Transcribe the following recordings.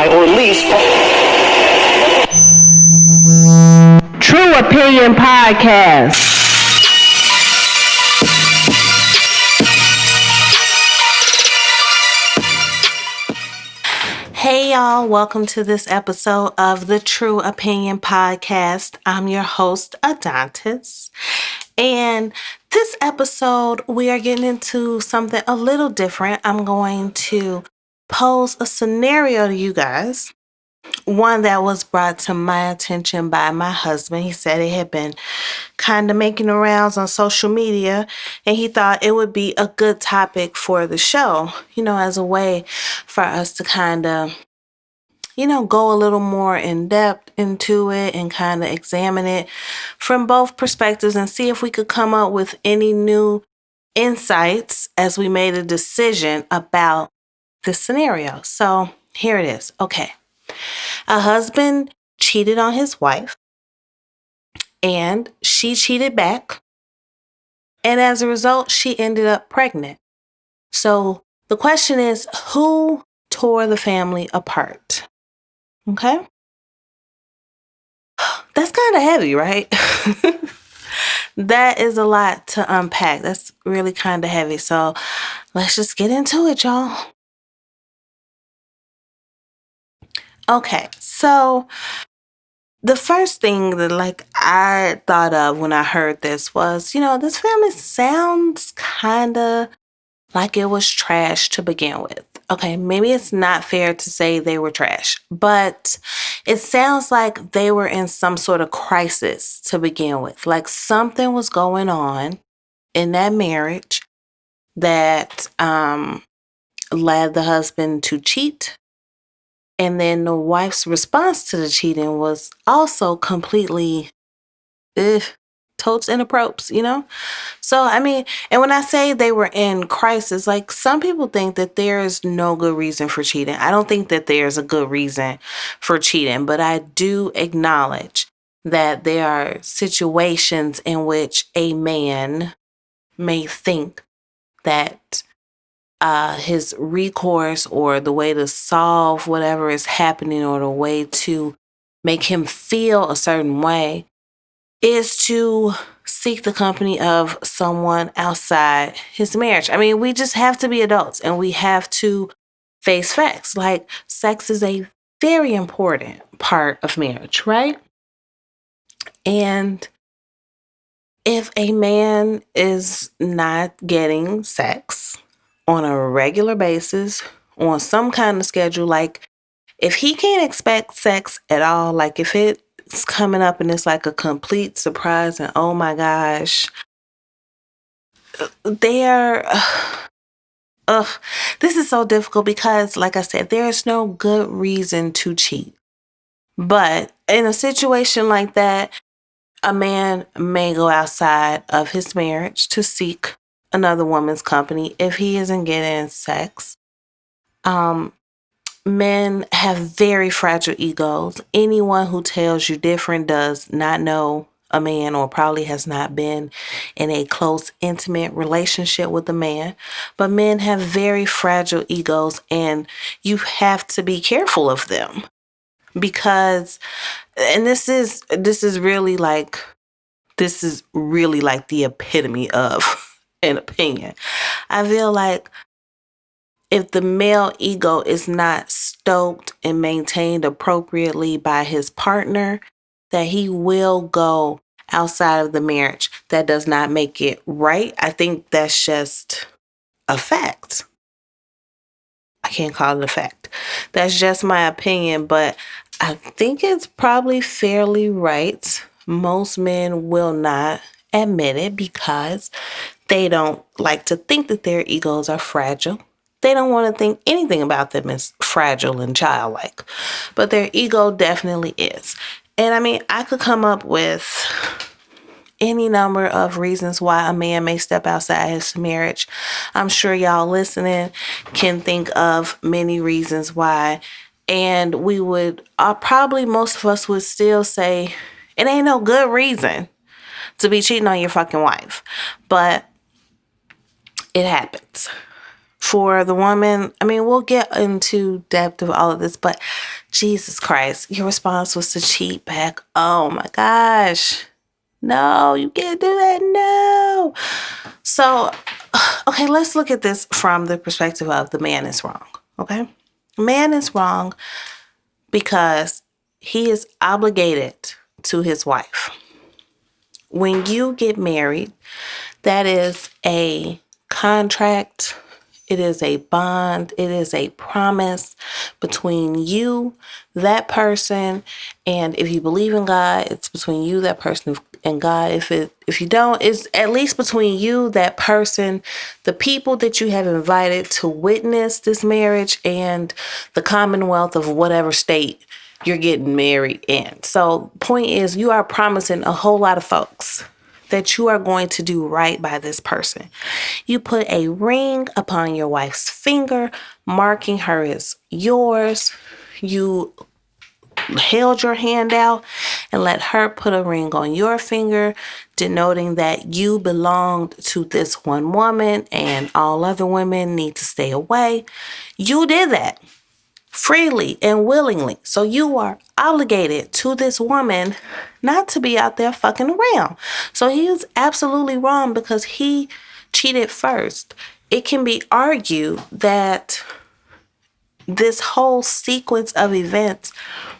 lie, or at least... True Opinion Podcast. Hey y'all, welcome to this episode of the True Opinion Podcast. I'm your host, Adontaus. And this episode, we are getting into something a little different. I'm going to pose a scenario to you guys. One that was brought to my attention by my husband. He said it had been kind of making the rounds on social media, and he thought it would be a good topic for the show, as a way for us to kind of, go a little more in depth into it and kind of examine it from both perspectives and see if we could come up with any new insights as we made a decision about this scenario. So here it is. Okay. A husband cheated on his wife and she cheated back. And as a result, she ended up pregnant. So the question is, who tore the family apart? Okay. That's kind of heavy, right? That is a lot to unpack. That's really kind of heavy. So let's just get into it, y'all. Okay, so the first thing that I thought of when I heard this was, this family sounds kind of like it was trash to begin with. Okay, maybe it's not fair to say they were trash, but it sounds like they were in some sort of crisis to begin with. Like something was going on in that marriage that led the husband to cheat. And then the wife's response to the cheating was also completely totes inappropriate, So, and when I say they were in crisis, like some people think that there is no good reason for cheating. I don't think that there's a good reason for cheating, but I do acknowledge that there are situations in which a man may think that his recourse or the way to solve whatever is happening or the way to make him feel a certain way is to seek the company of someone outside his marriage. We just have to be adults and we have to face facts. Like sex is a very important part of marriage, right? And if a man is not getting sex on a regular basis, on some kind of schedule, like if he can't expect sex at all, like if it's coming up and it's like a complete surprise and oh my gosh, this is so difficult because like I said, there's no good reason to cheat. But in a situation like that, a man may go outside of his marriage to seek another woman's company if he isn't getting sex. Men have very fragile egos. Anyone who tells you different does not know a man or probably has not been in a close, intimate relationship with a man. But men have very fragile egos and you have to be careful of them because, and this is really like the epitome of an opinion. I feel like if the male ego is not stoked and maintained appropriately by his partner, that he will go outside of the marriage. That does not make it right. I think that's just a fact. I can't call it a fact. That's just my opinion, but I think it's probably fairly right. Most men will not admit it because they don't like to think that their egos are fragile. They don't want to think anything about them as fragile and childlike, but their ego definitely is. And I could come up with any number of reasons why a man may step outside his marriage. I'm sure y'all listening can think of many reasons why. And we would, probably most of us would still say, it ain't no good reason to be cheating on your fucking wife. But it happens. for the woman. I mean, we'll get into depth of all of this, but Jesus Christ, your response was to cheat back. Oh my gosh. No, you can't do that. No. So, okay, let's look at this from the perspective of the man is wrong. Okay. Man is wrong because he is obligated to his wife. When you get married, that is a contract. It is a bond. It is a promise between you, that person, and if you believe in God, it's between you, that person, and God. If you don't, it's at least between you, that person, the people that you have invited to witness this marriage, and the commonwealth of whatever state you're getting married in. So, point is, you are promising a whole lot of folks that you are going to do right by this person. You put a ring upon your wife's finger, marking her as yours. You held your hand out and let her put a ring on your finger, denoting that you belonged to this one woman and all other women need to stay away. You did that freely and willingly. So you are obligated to this woman not to be out there fucking around. So he is absolutely wrong because he cheated first. It can be argued that this whole sequence of events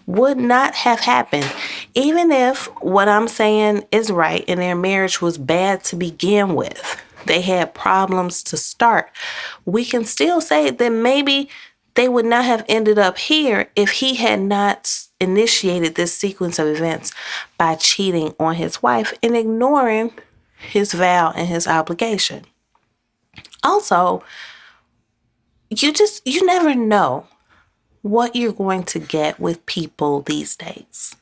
would not have happened even if what I'm saying is right and their marriage was bad to begin with. They had problems to start. We can still say that maybe they would not have ended up here if he had not initiated this sequence of events by cheating on his wife and ignoring his vow and his obligation. Also, you never know what you're going to get with people these days.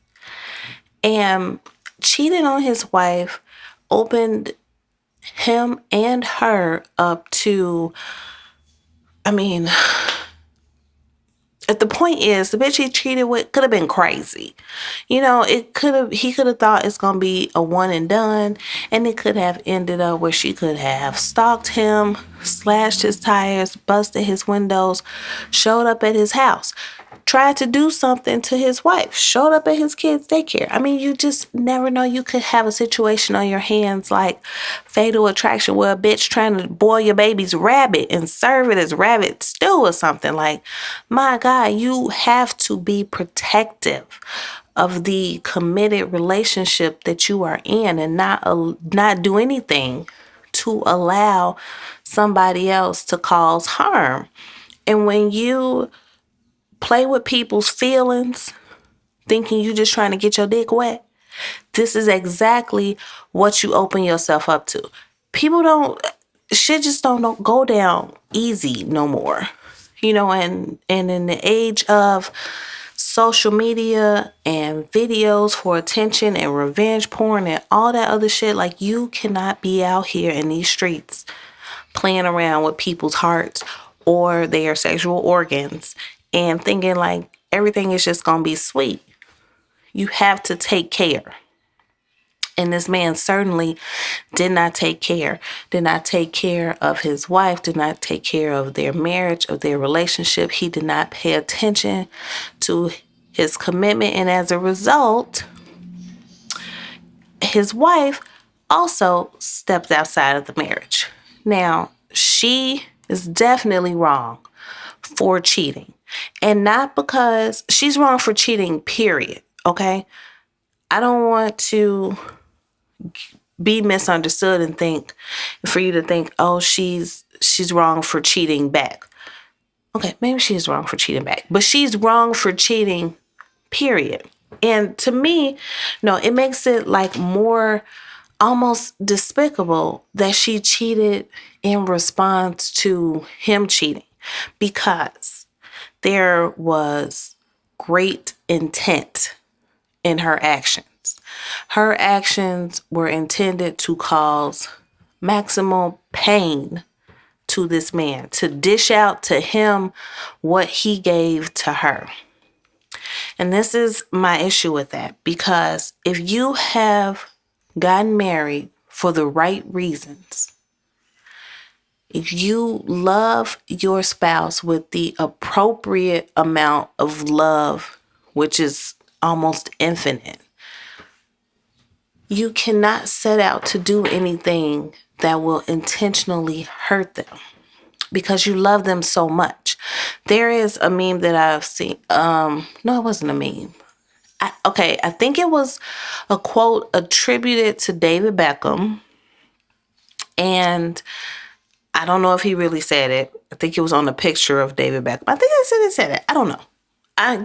And cheating on his wife opened him and her up to, I mean, the point is, the bitch he cheated with could have been crazy. You know, he could have thought it's going to be a one and done, and it could have ended up where she could have stalked him, slashed his tires, busted his windows, showed up at his house, tried to do something to his wife, showed up at his kids' daycare. I mean, you just never know. You could have a situation on your hands like Fatal Attraction where a bitch trying to boil your baby's rabbit and serve it as rabbit stew or something. Like, my God, you have to be protective of the committed relationship that you are in and not do anything to allow somebody else to cause harm. And when you play with people's feelings, thinking you just trying to get your dick wet, this is exactly what you open yourself up to. Shit just don't go down easy no more. You know, and in the age of social media and videos for attention and revenge porn and all that other shit, like, you cannot be out here in these streets playing around with people's hearts or their sexual organs and thinking like everything is just gonna be sweet. You have to take care. And this man certainly did not take care of his wife, did not take care of their marriage, of their relationship. He did not pay attention to his commitment. And as a result, his wife also stepped outside of the marriage. Now, she is definitely wrong for cheating. And not because she's wrong for cheating, period. Okay? I don't want to be misunderstood and for you to think, oh, she's wrong for cheating back. Okay, maybe she's wrong for cheating back, but she's wrong for cheating, period. And to me, no, it makes it like more almost despicable that she cheated in response to him cheating, because there was great intent in her actions. Her actions were intended to cause maximum pain to this man, to dish out to him what he gave to her. And this is my issue with that, because if you have gotten married for the right reasons, If you love your spouse with the appropriate amount of love, which is almost infinite, you cannot set out to do anything that will intentionally hurt them because you love them so much. There is a meme that I've seen. No, it wasn't a meme. I think it was a quote attributed to David Beckham. And I don't know if he really said it. I think it was on a picture of David Beckham. I think it said it. I don't know.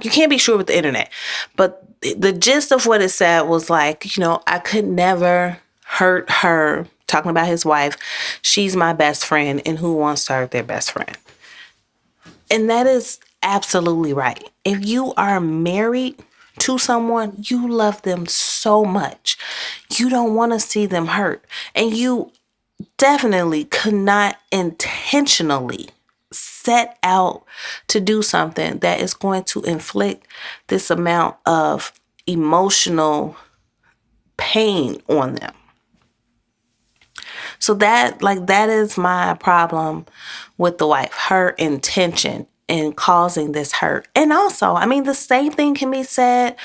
You can't be sure with the internet. But the gist of what it said was like, I could never hurt her. Talking about his wife. She's my best friend. And who wants to hurt their best friend? And that is absolutely right. If you are married to someone, you love them so much. You don't want to see them hurt. And you definitely could not intentionally set out to do something that is going to inflict this amount of emotional pain on them. So that is my problem with the wife, her intention in causing this hurt. And also, the same thing can be said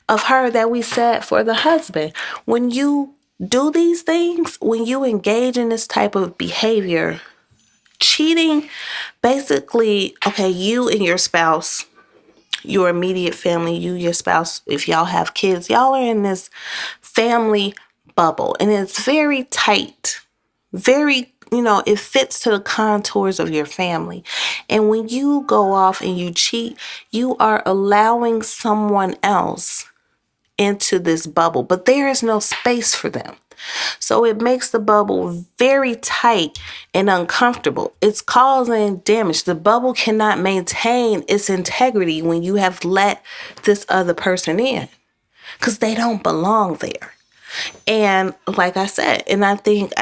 of her that we said for the husband. When you do these things, when you engage in this type of behavior, cheating, basically, okay, you and your spouse, your immediate family, you, your spouse, if y'all have kids, y'all are in this family bubble and it's very tight, very, it fits to the contours of your family. And when you go off and you cheat, you are allowing someone else into this bubble, but there is no space for them. So it makes the bubble very tight and uncomfortable. It's causing damage. The bubble cannot maintain its integrity when you have let this other person in because they don't belong there. And like I said, and I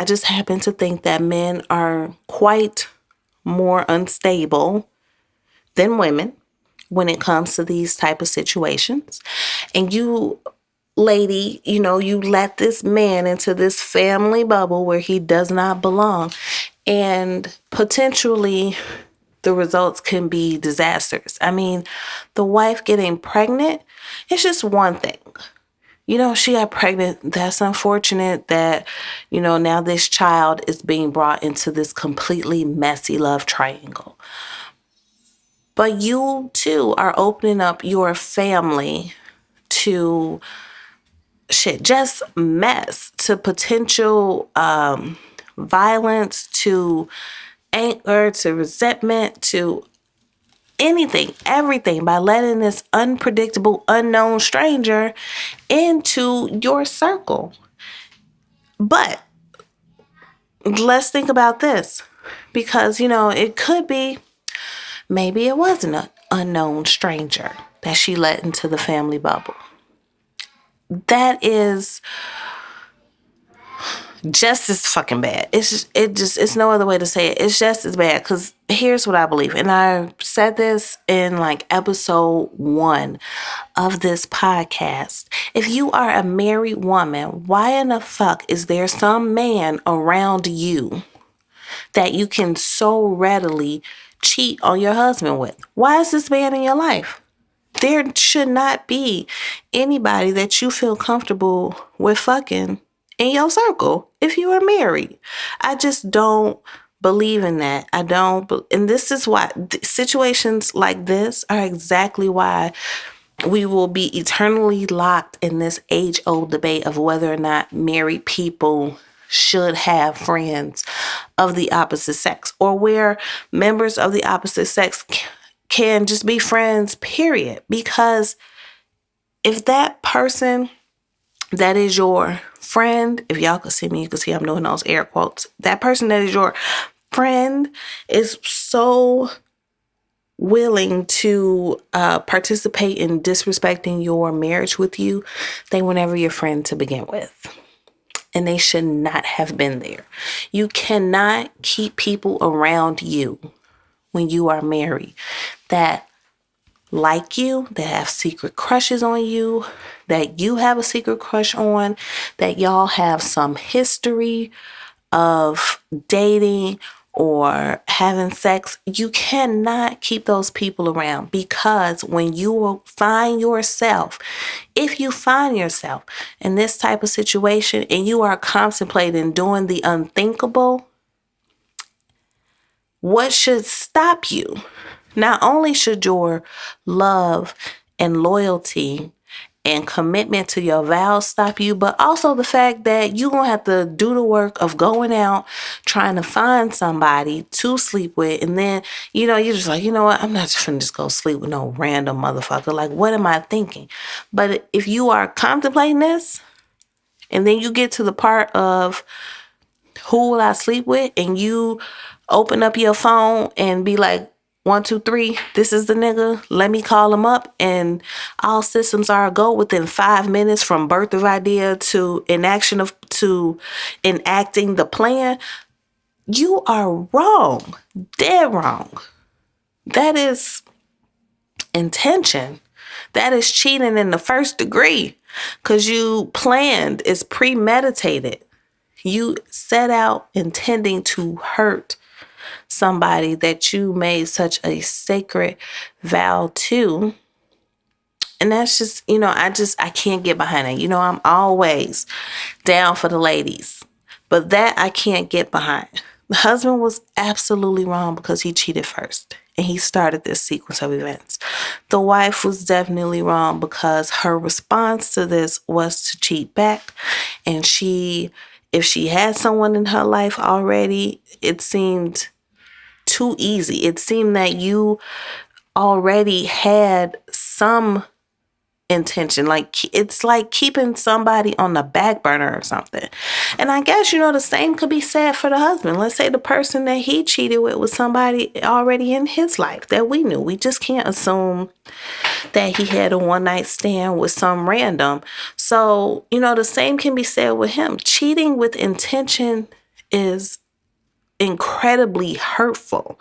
just happen to think that men are quite more unstable than women when it comes to these type of situations. And you, lady, you let this man into this family bubble where he does not belong. And potentially the results can be disastrous. The wife getting pregnant, it's just one thing. She got pregnant. That's unfortunate that, now this child is being brought into this completely messy love triangle. But you too are opening up your family to just mess, to potential violence, to anger, to resentment, to anything, everything by letting this unpredictable, unknown stranger into your circle. But let's think about this because, it could be, maybe it wasn't an unknown stranger that she let into the family bubble. That is just as fucking bad. It's no other way to say it. It's just as bad because here's what I believe. And I said this in episode 1 of this podcast. If you are a married woman, why in the fuck is there some man around you that you can so readily cheat on your husband with? Why is this man in your life? There should not be anybody that you feel comfortable with fucking in your circle if you are married. I just don't believe in that. And this is why situations like this are exactly why we will be eternally locked in this age-old debate of whether or not married people should have friends of the opposite sex, or where members of the opposite sex can just be friends, period. Because if that person that is your friend, if y'all could see me, you could see I'm doing those air quotes. That person that is your friend is so willing to participate in disrespecting your marriage with you, they were never your friend to begin with. And they should not have been there. You cannot keep people around you when you are married that like you, that have secret crushes on you, that you have a secret crush on, that y'all have some history of dating or having sex, you cannot keep those people around, because when you find yourself, if you find yourself in this type of situation and you are contemplating doing the unthinkable, what should stop you? Not only should your love and loyalty and commitment to your vows stop you, but also the fact that you're going to have to do the work of going out, trying to find somebody to sleep with. And then, you're just like, you know what? I'm not just going to just go sleep with no random motherfucker. Like, what am I thinking? But if you are contemplating this, and then you get to the part of who will I sleep with, and you open up your phone and be like, 1, 2, 3, this is the nigga. Let me call him up, and all systems are a go within 5 minutes from birth of idea to enacting the plan. You are wrong, dead wrong. That is intention. That is cheating in the first degree, because you planned, it's premeditated. You set out intending to hurt somebody that you made such a sacred vow to. And that's just, I can't get behind it. I'm always down for the ladies, but that I can't get behind. The husband was absolutely wrong because he cheated first and he started this sequence of events. The wife was definitely wrong because her response to this was to cheat back. And if she had someone in her life already, it seemed too easy. It seemed that you already had some intention. Like, it's like keeping somebody on the back burner or something. And I guess, the same could be said for the husband. Let's say the person that he cheated with was somebody already in his life that we knew. We just can't assume that he had a one-night stand with some random. So, the same can be said with him. Cheating with intention is incredibly hurtful.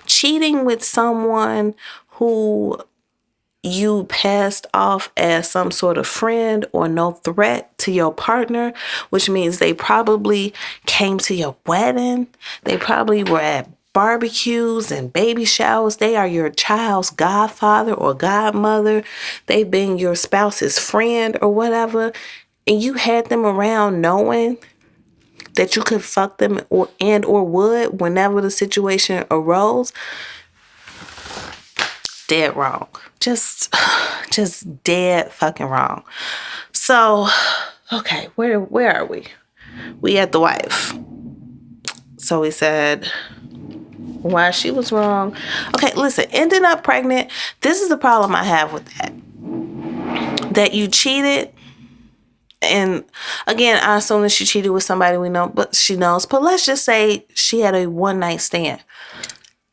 Cheating with someone who you passed off as some sort of friend or no threat to your partner, which means they probably came to your wedding. They probably were at barbecues and baby showers. They are your child's godfather or godmother. They've been your spouse's friend or whatever. And you had them around knowing that you could fuck them or would whenever the situation arose. Dead wrong. Just dead fucking wrong. So, okay, where are we? We at the wife. So we said why she was wrong. Okay, listen, ending up pregnant. This is the problem I have with that. That you cheated. And again, I assume that she cheated with somebody we know, but she knows. But let's just say she had a one-night stand.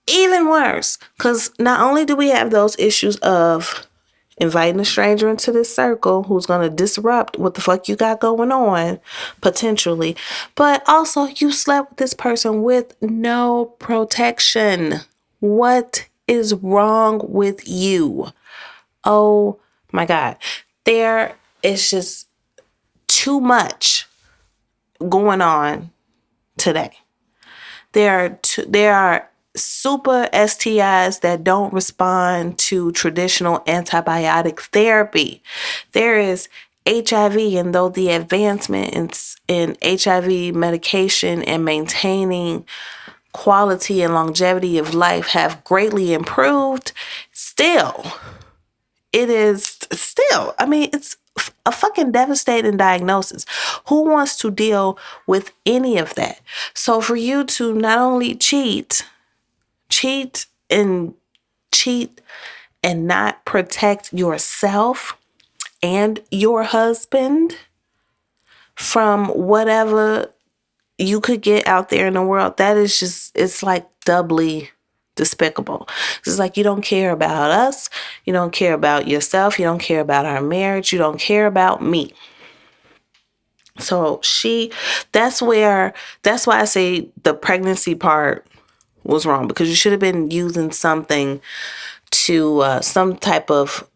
Even worse, because not only do we have those issues of inviting a stranger into this circle who's going to disrupt what the fuck you got going on, potentially, but also you slept with this person with no protection. What is wrong with you? Oh my God. There is just too much going on today. There are super STIs that don't respond to traditional antibiotic therapy. There is HIV, and though the advancements in HIV medication and maintaining quality and longevity of life have greatly improved, it's a fucking devastating diagnosis. Who wants to deal with any of that? So for you to not only cheat and not protect yourself and your husband from whatever you could get out there in the world, that is just, it's like doubly despicable. It's like you don't care about us. You don't care about yourself. You don't care about our marriage. You don't care about me. So that's why I say the pregnancy part was wrong, because you should have been using something to some type of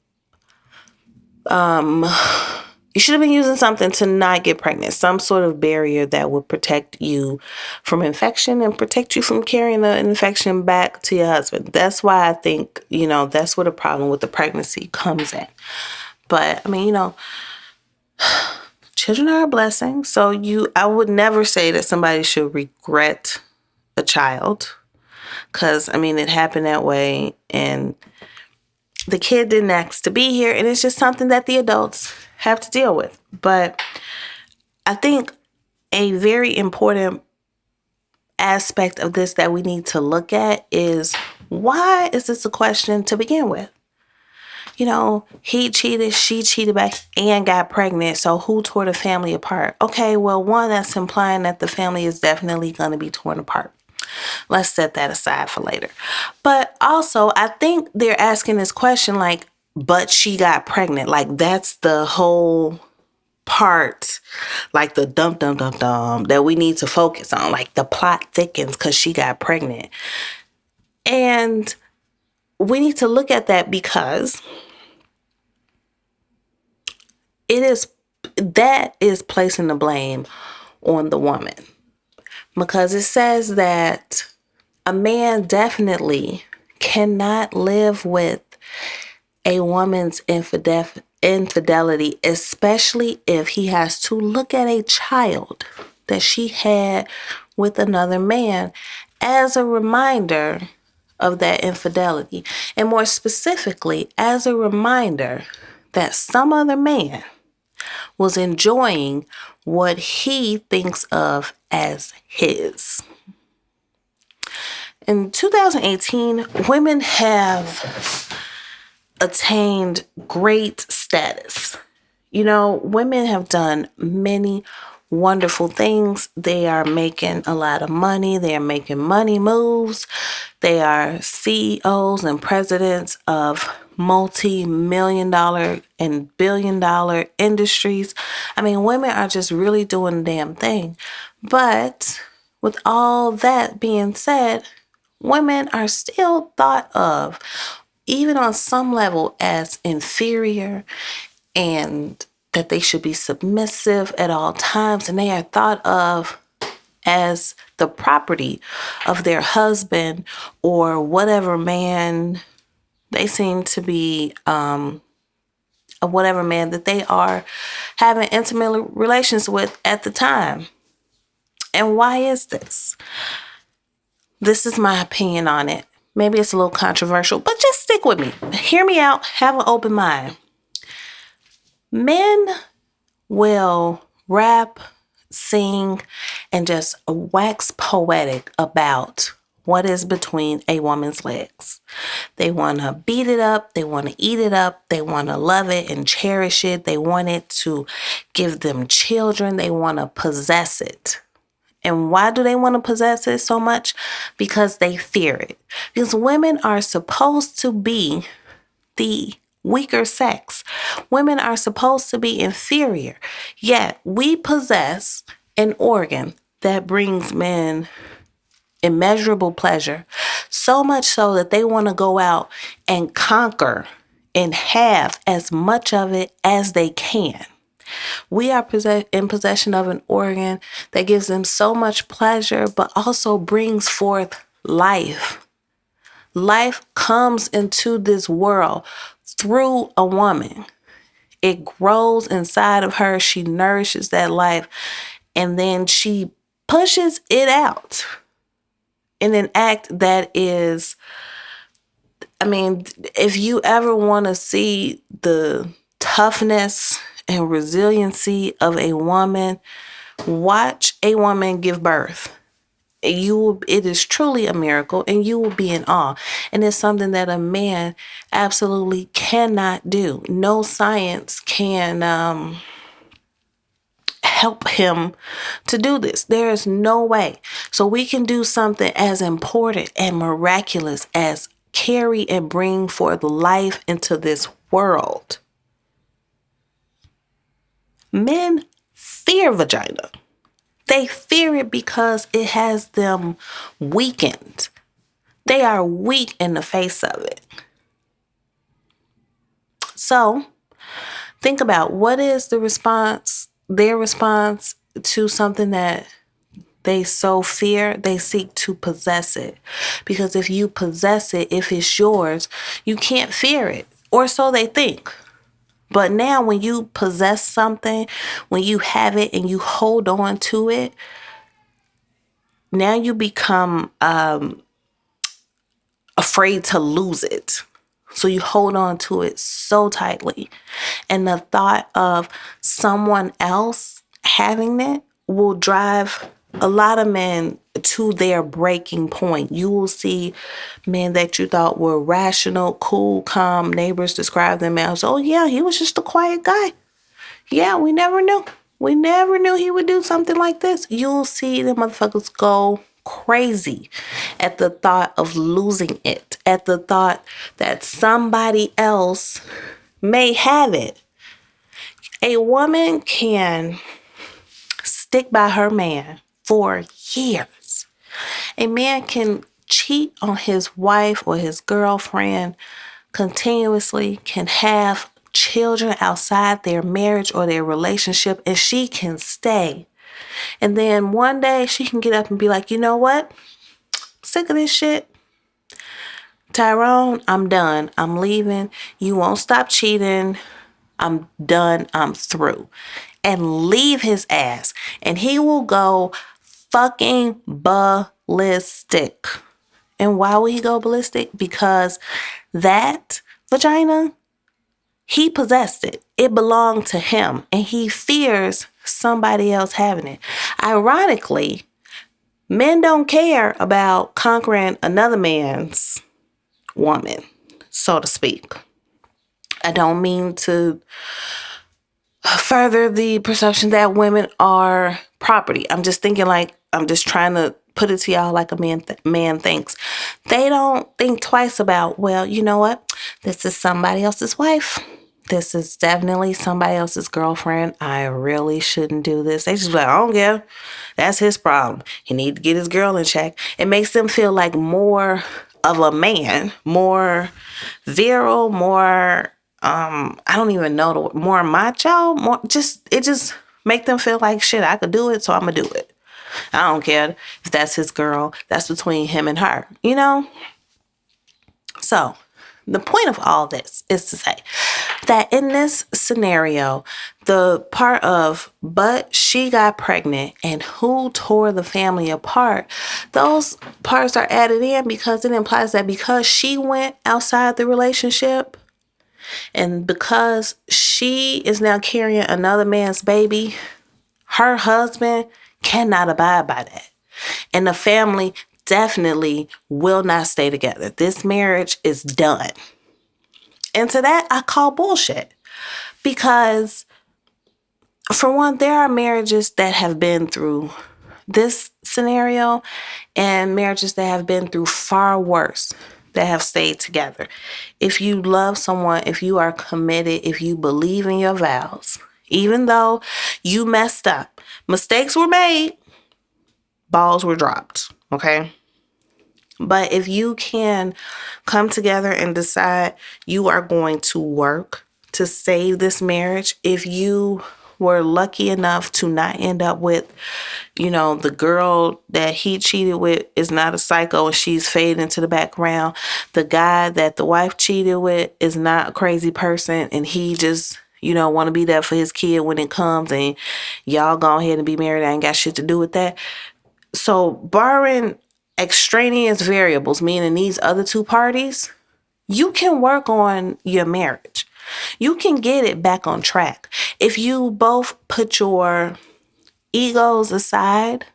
You should have been using something to not get pregnant, some sort of barrier that would protect you from infection and protect you from carrying the infection back to your husband. That's why I think, that's where the problem with the pregnancy comes in. But I mean, children are a blessing. So I would never say that somebody should regret a child, because I mean, it happened that way and the kid didn't ask to be here, and it's just something that the adults have to deal with. But I think a very important aspect of this that we need to look at is, why is this a question to begin with? He cheated, she cheated back and got pregnant. So who tore the family apart? Okay, well, one, that's implying that the family is definitely going to be torn apart. Let's set that aside for later. But also, I think they're asking this question like, but she got pregnant. Like, that's the whole part, like the dum that we need to focus on. Like, the plot thickens because she got pregnant. And we need to look at that because that is placing the blame on the woman. Because it says that a man definitely cannot live with a woman's infidelity, especially if he has to look at a child that she had with another man as a reminder of that infidelity. And more specifically, as a reminder that some other man was enjoying what he thinks of as his. In 2018, women have attained great status. Women have done many wonderful things. They are making a lot of money. They are making money moves. They are CEOs and presidents of multi-million-dollar and billion-dollar industries. I mean, women are just really doing the damn thing. But with all that being said, women are still thought of, even on some level, as inferior, and that they should be submissive at all times. And they are thought of as the property of their husband or whatever man they seem to be, whatever man that they are having intimate relations with at the time. And why is this? This is my opinion on it. Maybe it's a little controversial, but just stick with me. Hear me out. Have an open mind. Men will rap, sing, and just wax poetic about what is between a woman's legs. They want to beat it up. They want to eat it up. They want to love it and cherish it. They want it to give them children. They want to possess it. And why do they want to possess it so much? Because they fear it. Because women are supposed to be the weaker sex. Women are supposed to be inferior. Yet we possess an organ that brings men immeasurable pleasure, so much so that they want to go out and conquer and have as much of it as they can. We are in possession of an organ that gives them so much pleasure, but also brings forth life. Life comes into this world through a woman. It grows inside of her. She nourishes that life, and then she pushes it out in an act that is, I mean, if you ever want to see the toughness and resiliency of a woman, watch a woman give birth. It is truly a miracle, and you will be in awe. And it's something that a man absolutely cannot do. No science can help him to do this. There is no way. So we can do something as important and miraculous as carry and bring forth life into this world. Men fear vagina. They fear it because it has them weakened. They are weak in the face of it. So Think about what is their response to something that they so fear, they seek to possess it. Because if you possess it, if it's yours, you can't fear it. Or so they think. But now when you possess something, when you have it and you hold on to it, now you become afraid to lose it. So you hold on to it so tightly. And the thought of someone else having it will drive a lot of men to their breaking point. You will see men that you thought were rational, cool, calm. Neighbors describe them as, oh yeah, he was just a quiet guy. Yeah, we never knew. We never knew he would do something like this. You'll see the motherfuckers go crazy at the thought of losing it, at the thought that somebody else may have it. A woman can stick by her man for years. A man can cheat on his wife or his girlfriend continuously, can have children outside their marriage or their relationship, and she can stay. And then one day she can get up and be like, you know what? Sick of this shit. Tyrone, I'm done. I'm leaving. You won't stop cheating. I'm done. I'm through. And leave his ass. And he will go fucking ballistic. And why will he go ballistic? Because that vagina, he possessed it. It belonged to him. And he fears somebody else having it. Ironically, men don't care about conquering another man's woman, so to speak. I don't mean to further the perception that women are property. I'm just thinking I'm just trying to put it to y'all like a man thinks. They don't think twice about, well, you know what? This is somebody else's wife. This is definitely somebody else's girlfriend. I really shouldn't do this. They just like, I don't care. That's his problem. He need to get his girl in check. It makes them feel like more of a man, more virile, more I don't even know more macho, it just make them feel like shit, I could do it, so I'm gonna do it. I don't care if that's his girl. That's between him and her, you know? So the point of all this is to say that in this scenario, the part of, but she got pregnant and who tore the family apart, those parts are added in because it implies that because she went outside the relationship and because she is now carrying another man's baby, her husband cannot abide by that. And the family definitely will not stay together. This marriage is done. And to that, I call bullshit. Because, for one, there are marriages that have been through this scenario and marriages that have been through far worse that have stayed together. If you love someone, if you are committed, if you believe in your vows, even though you messed up, mistakes were made, balls were dropped, okay? But if you can come together and decide you are going to work to save this marriage, if you were lucky enough to not end up with, the girl that he cheated with is not a psycho and she's fading into the background. The guy that the wife cheated with is not a crazy person and he just, want to be there for his kid when it comes and y'all go ahead and be married. I ain't got shit to do with that. So barring extraneous variables, meaning these other two parties, you can work on your marriage. You can get it back on track. If you both put your egos aside,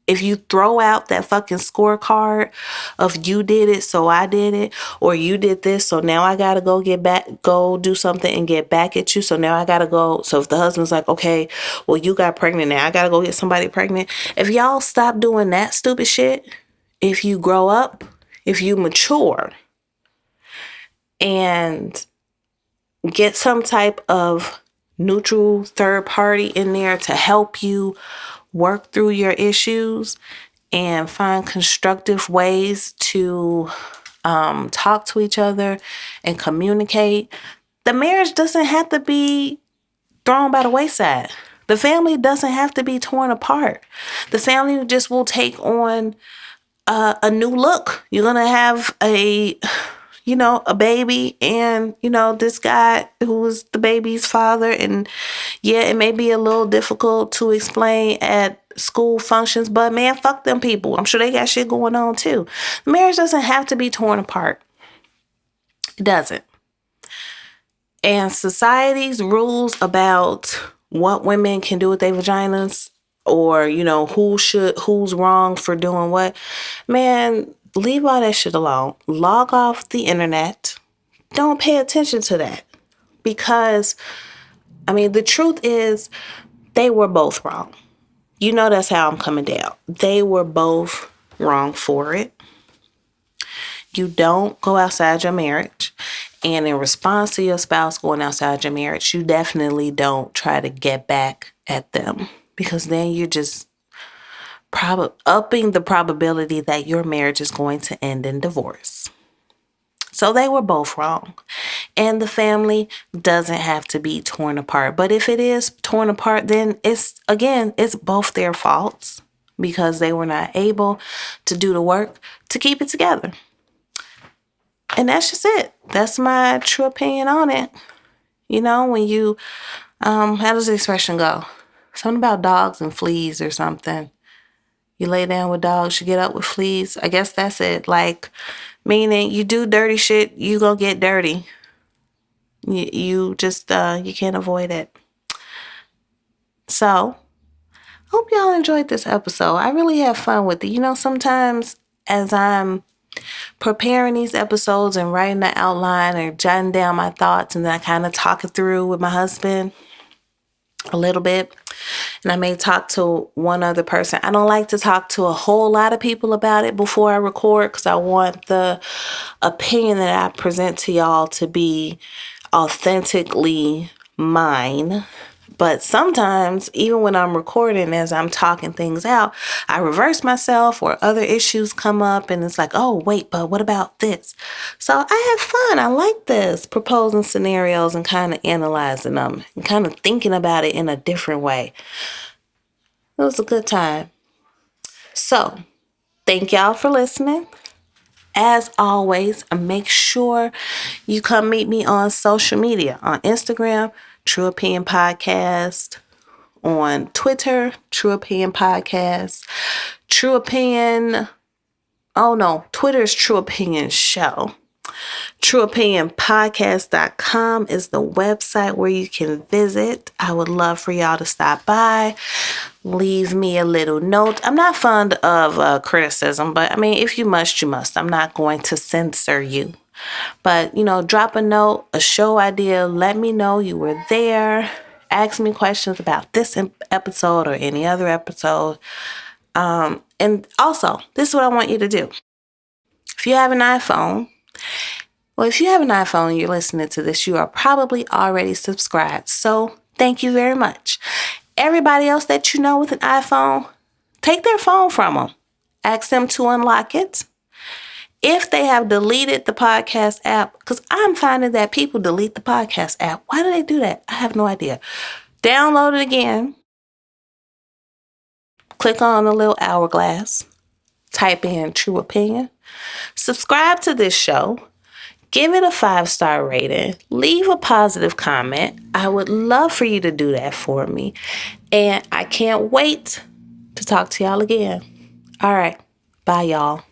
if you throw out that fucking scorecard of you did it, so I did it, or you did this, so now I gotta go do something and get back at you, so now I gotta go. So if the husband's like, okay, well, you got pregnant, now I gotta go get somebody pregnant. If y'all stop doing that stupid shit, if you grow up, if you mature, and get some type of neutral third party in there to help you work through your issues and find constructive ways to talk to each other and communicate, the marriage doesn't have to be thrown by the wayside. The family doesn't have to be torn apart. The family just will take on a new look. You're going to have a baby and, this guy who is the baby's father. And yeah, it may be a little difficult to explain at school functions, but man, fuck them people. I'm sure they got shit going on too. Marriage doesn't have to be torn apart. It doesn't. And society's rules about what women can do with their vaginas, or, who's wrong for doing what, man, leave all that shit alone. Log off the internet. Don't pay attention to that. Because, the truth is, they were both wrong. That's how I'm coming down. They were both wrong for it. You don't go outside your marriage. And in response to your spouse going outside your marriage, you definitely don't try to get back at them. Because then you're just upping the probability that your marriage is going to end in divorce. So they were both wrong. And the family doesn't have to be torn apart. But if it is torn apart, then it's both their faults, because they were not able to do the work to keep it together. And that's just it. That's my true opinion on it. When you, how does the expression go? Something about dogs and fleas or something. You lay down with dogs, you get up with fleas. I guess that's it. Like, meaning you do dirty shit, you gonna get dirty. You just, you can't avoid it. So, hope y'all enjoyed this episode. I really have fun with it. Sometimes as I'm preparing these episodes and writing the outline or jotting down my thoughts, and then I kind of talk it through with my husband a little bit. And I may talk to one other person. I don't like to talk to a whole lot of people about it before I record, because I want the opinion that I present to y'all to be authentically mine. But sometimes, even when I'm recording, as I'm talking things out, I reverse myself, or other issues come up and it's like, oh, wait, but what about this? So I have fun. I like this, proposing scenarios and kind of analyzing them and kind of thinking about it in a different way. It was a good time. So thank y'all for listening. As always, make sure you come meet me on social media. On Instagram, True Opinion Podcast. On Twitter, True Opinion Podcast. True Opinion. Oh no, Twitter is True Opinion Show. TrueOpinionPodcast.com is the website where you can visit. I would love for y'all to stop by. Leave me a little note. I'm not fond of criticism, but if you must, you must. I'm not going to censor you. But, drop a note, a show idea. Let me know you were there. Ask me questions about this episode or any other episode. And also, this is what I want you to do. If you have an iPhone, you're listening to this, you are probably already subscribed. So thank you very much. Everybody else that you know with an iPhone, take their phone from them. Ask them to unlock it. If they have deleted the podcast app, because I'm finding that people delete the podcast app. Why do they do that? I have no idea. Download it again. Click on the little hourglass. Type in True Opinion. Subscribe to this show. Give it a 5-star rating. Leave a positive comment. I would love for you to do that for me. And I can't wait to talk to y'all again. All right. Bye, y'all.